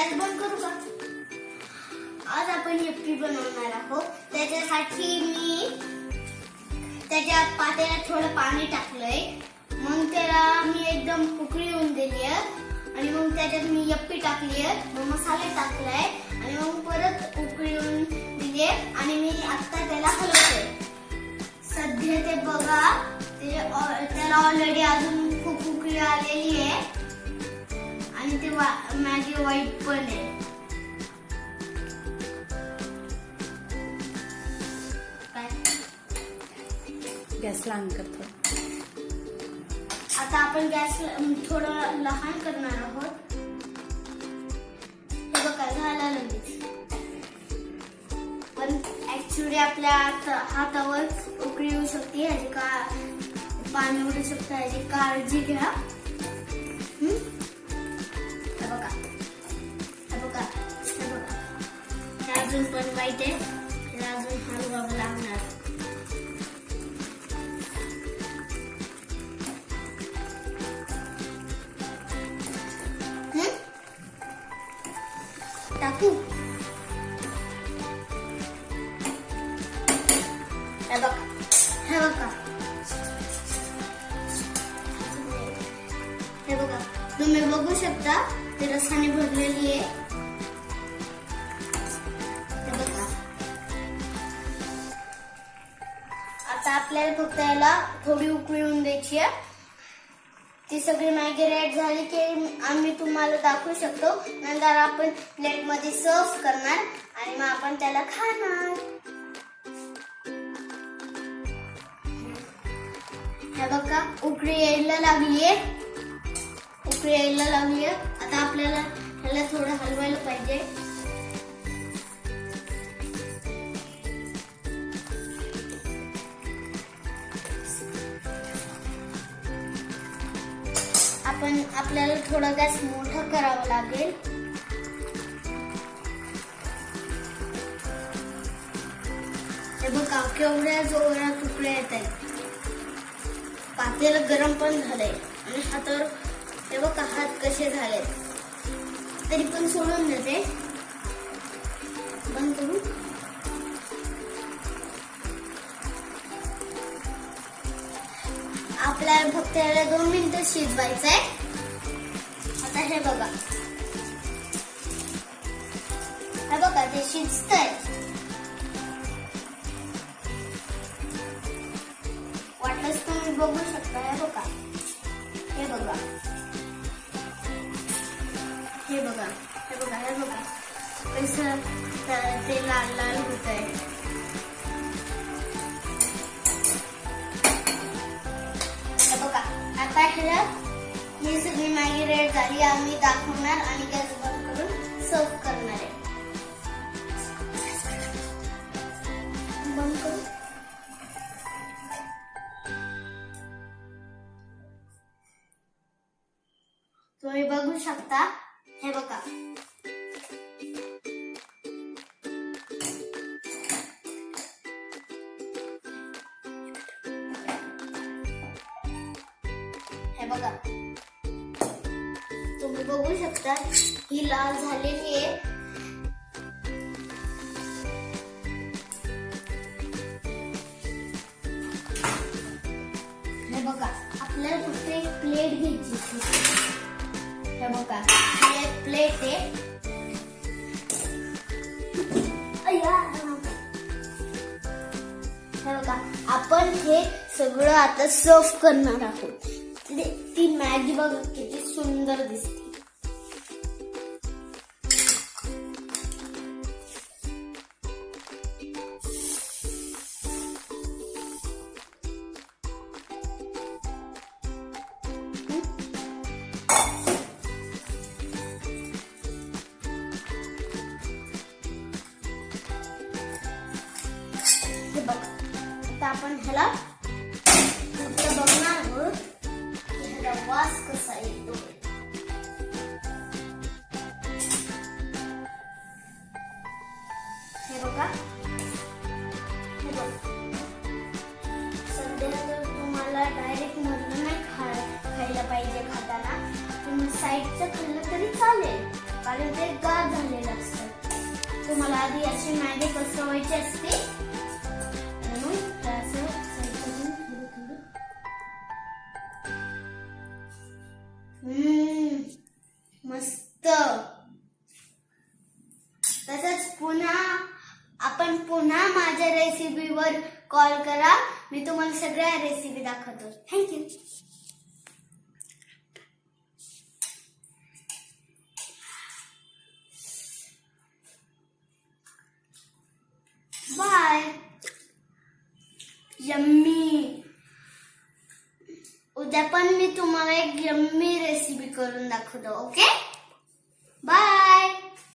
Gas बंद करू का? आज आपण यप्पी बनवणार आहोत. त्याच्यासाठी मी त्याच्या पातेल्यात थोडं पाणी टाकलंय. मग त्याला मी एकदम उकळी येऊन दिली आणि मग त्याच्यात मी यप्पी टाकली, मग मसाले टाकलाय आणि मग परत उकळी येऊन दिली आणि मी आता त्याला हलवते. सध्या ते बघा त्याला ऑलरेडी अजून खूप उकळी आलेली आहे आणि ते मॅगी व्हाईट पण आहे. गॅस लहान करतो. आता आपण गॅस थोडं लहान करणार आहोत. हे बघा झालं लगेच. पण ऍक्च्युली आपल्या हातावर उकळी येऊ शकते, ह्याची पाणी उडू शकतं, ह्याची काळजी घ्या. हे बघा हे बघा हे बघा, हे अजून पण वाईट आहे, त्याला अजून हलवावं लागणार. टाकू हे बघा हे बघा हे बघा, तुम्ही बघू शकता ते रसाने भरलेली आहे. हे बघा. आता आपल्याला फक्त याला थोडी उकळी येऊन द्यायची आहे. ती सगळी मॅगी रेडी झाली की आम्ही तुम्हाला दाखवू शकतो. नंतर आपण प्लेट मध्ये सर्व करणार आणि मग आपण त्याला खाणार. हे बघा उकळी यायला लागलीये, उकळी यायला लागलीये. आता आपल्याला ह्याला थोडं हलवायला पाहिजे. आपल्याला थोडा गॅस मोठा करावा लागेल. हे बघा केवढ्या जोरात उकळ्या येत आहेत. पातेलं गरम पण झालंय आणि हातावर हे बघा हात कसे झालेत. तरी पण सोडून देते. बंद करू. आपल्याला फक्त याला 2 मिनिटं शिजवायचं आहे. आता हे बघा हे बघा ते शिजतंय. वाटलंच तुम्ही बघू शकता. हे बघा हे बघा हे बघा हे बघा हे बघा कसं ते लाल लाल होत आहे. आता ह्याला ही सगळी मॅगी रेडी झाली. आम्ही दाखवणार आणि गॅस बंद करून सर्व करणार आहे. बंद करू. तुम्ही बघू शकता. हे बघा हे बघा तुम्ही बघू शकता ही लाल झालेली आहे. हे बघा आपल्याला फक्त एक प्लेट घ्यायची. हे बघा ही एक प्लेट आहे. हे बघा आपण हे सगळं आता सर्व करणार आहोत. ती मॅगी बघा किती सुंदर दिसते. हे बघा आता आपण ह्याला बघणार आहोत ह्याचा वास कसा येतो. हे बघा हे बघा. सध्या तर तुम्हाला डायरेक्ट मधून नाही खायला पाहिजे. खाताना तुम्ही साईडचं खाल्लं तरी चालेल, कारण ते गार झालेलं असतं. तुम्हाला आधी अशी मॅगी पसरवायची असते म्हणून ते असं side करून थोडं थोडं. मस्त. तसंच आपण पुन्हा माझ्या रेसिपीवर कॉल करा. मी तुम्हाला सगळ्या रेसिपी दाखवतो. थँक्यू. बाय. यम्मी. उद्या पण मी तुम्हाला एक यम्मी रेसिपी करून दाखवतो. ओके.